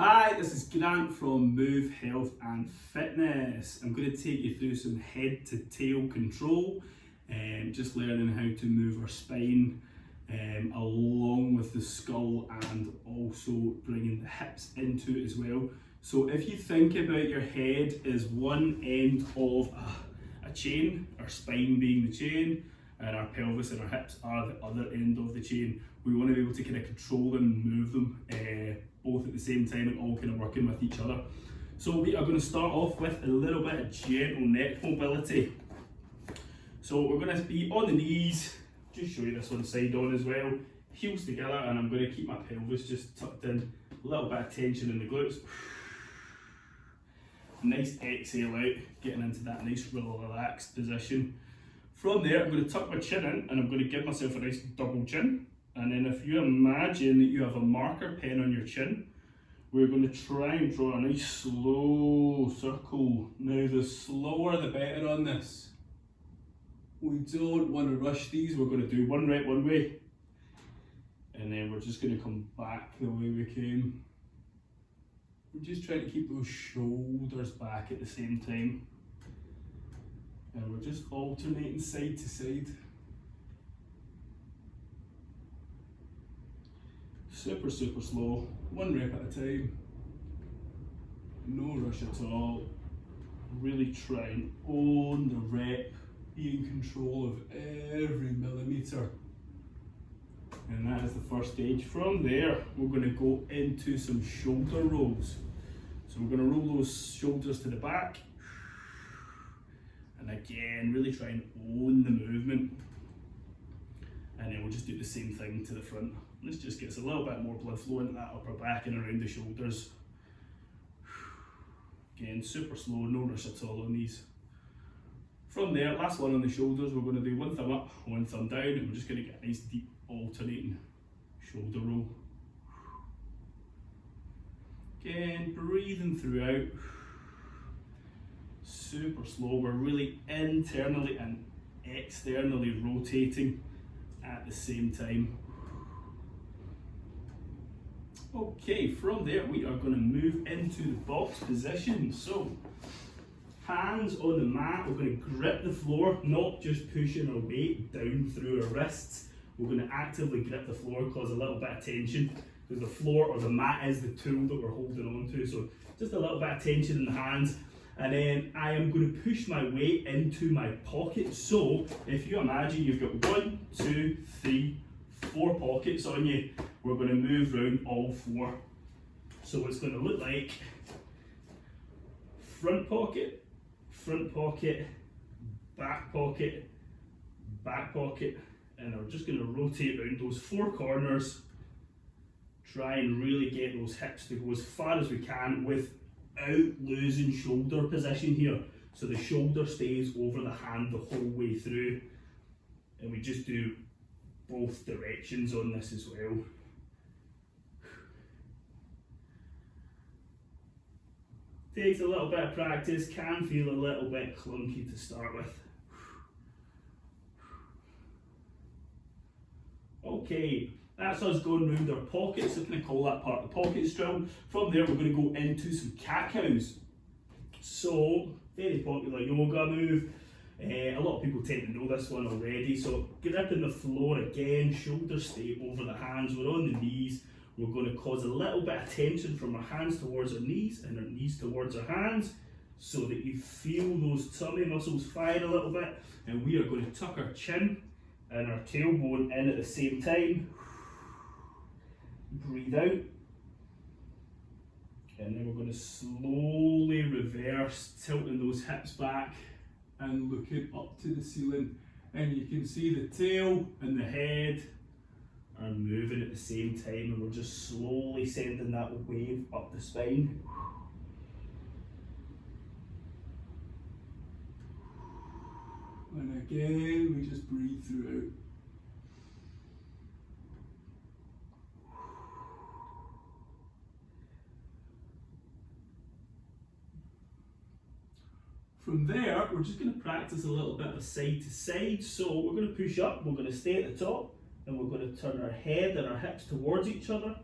Hi, this is Grant from Move Health and Fitness. I'm going to take you through some head to tail control, just learning how to move our spine along with the skull and also bringing the hips into it as well. So if you think about your head as one end of a chain, our spine being the chain, and our pelvis and our hips are the other end of the chain, we want to be able to kind of control them and move them both at the same time and all kind of working with each other. So we are going to start off with a little bit of gentle neck mobility. So we're going to be on the knees, just show you this one side on as well, heels together, and I'm going to keep my pelvis just tucked in, a little bit of tension in the glutes. Nice exhale out, getting into that nice relaxed position. From there, I'm going to tuck my chin in and I'm going to give myself a nice double chin. And then if you imagine that you have a marker pen on your chin, we're going to try and draw a nice slow circle. Now the slower the better on this. We don't want to rush these. We're going to do one rep one way. And then we're just going to come back the way we came. We're just trying to keep those shoulders back at the same time. And we're just alternating side to side. Super slow, one rep at a time. No rush at all. Really try and own the rep, be in control of every millimetre. And that is the first stage. From there, we're going to go into some shoulder rolls. So we're going to roll those shoulders to the back. And again, really try and own the movement. And then we'll just do the same thing to the front. This just gets a little bit more blood flow into that upper back and around the shoulders. Again, super slow, no rush at all on these. From there, last one on the shoulders, we're going to do one thumb up, one thumb down, and we're just going to get a nice deep alternating shoulder roll. Again, breathing throughout. Super slow, we're really internally and externally rotating at the same time. Okay, from there we are going to move into the box position. So, hands on the mat, we're going to grip the floor, not just pushing our weight down through our wrists. We're going to actively grip the floor, cause a little bit of tension, because the floor or the mat is the tool that we're holding on to. So just a little bit of tension in the hands. And then I am going to push my weight into my pocket. So if you imagine you've got 1, 2, 3, 4 pockets on you, we're going to move around all 4. So it's going to look like front pocket, back pocket, and we're just going to rotate around those 4 corners. Try and really get those hips to go as far as we can without losing shoulder position here. So the shoulder stays over the hand the whole way through. And we just do both directions on this as well. Takes a little bit of practice, can feel a little bit clunky to start with. Okay, that's us going around our pockets. I'm going to call that part the pockets drill. From there, we're going to go into some cat-cows. So, very popular yoga move. A lot of people tend to know this one already. So, gripping the floor again, shoulders stay over the hands. We're on the knees. We're going to cause a little bit of tension from our hands towards our knees and our knees towards our hands, so that you feel those tummy muscles fire a little bit. And we are going to tuck our chin and our tailbone in at the same time. Breathe out. And then we're going to slowly reverse, tilting those hips back and looking up to the ceiling. And you can see the tail and the head are moving at the same time, and we're just slowly sending that wave up the spine. And again, we just breathe throughout. From there, we're just going to practice a little bit of side to side. So we're going to push up, we're going to stay at the top, and we're going to turn our head and our hips towards each other.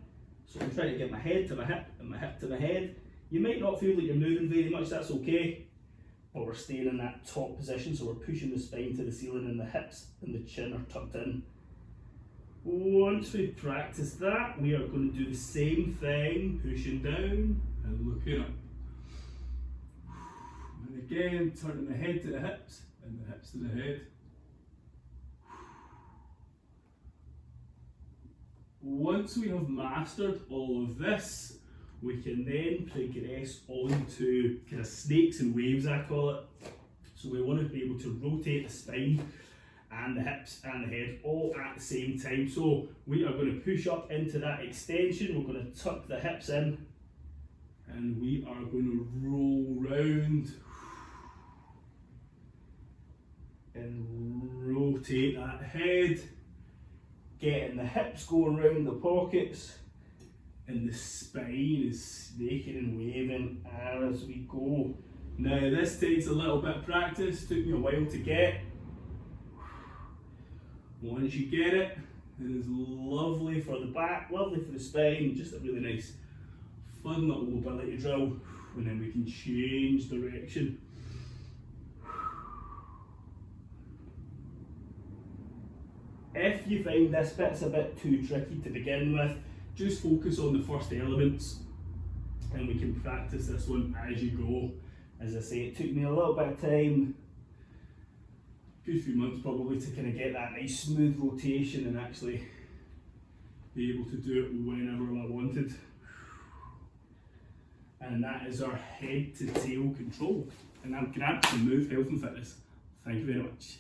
So I'm trying to get my head to my hip and my hip to my head. You might not feel like you're moving very much, that's okay. But we're staying in that top position, so we're pushing the spine to the ceiling and the hips and the chin are tucked in. Once we've practiced that, we are going to do the same thing, pushing down and looking up. And again, turning the head to the hips and the hips to the head. Once we have mastered all of this, we can then progress on to kind of snakes and waves, I call it. So we want to be able to rotate the spine and the hips and the head all at the same time. So we are going to push up into that extension, we're going to tuck the hips in, and we are going to roll round and rotate that head, getting the hips going round the pockets, and the spine is snaking and waving as we go. Now this takes a little bit of practice, took me a while to get. Once you get it, it is lovely for the back, lovely for the spine, just a really nice fun little mobility drill, and then we can change direction. If you find this bit's a bit too tricky to begin with, just focus on the first elements and we can practice this one as you go. As I say, it took me a little bit of time, a good few months probably, to kind of get that nice smooth rotation and actually be able to do it whenever I wanted. And that is our head to tail control. And I'm Grant from Move Health and Fitness. Thank you very much.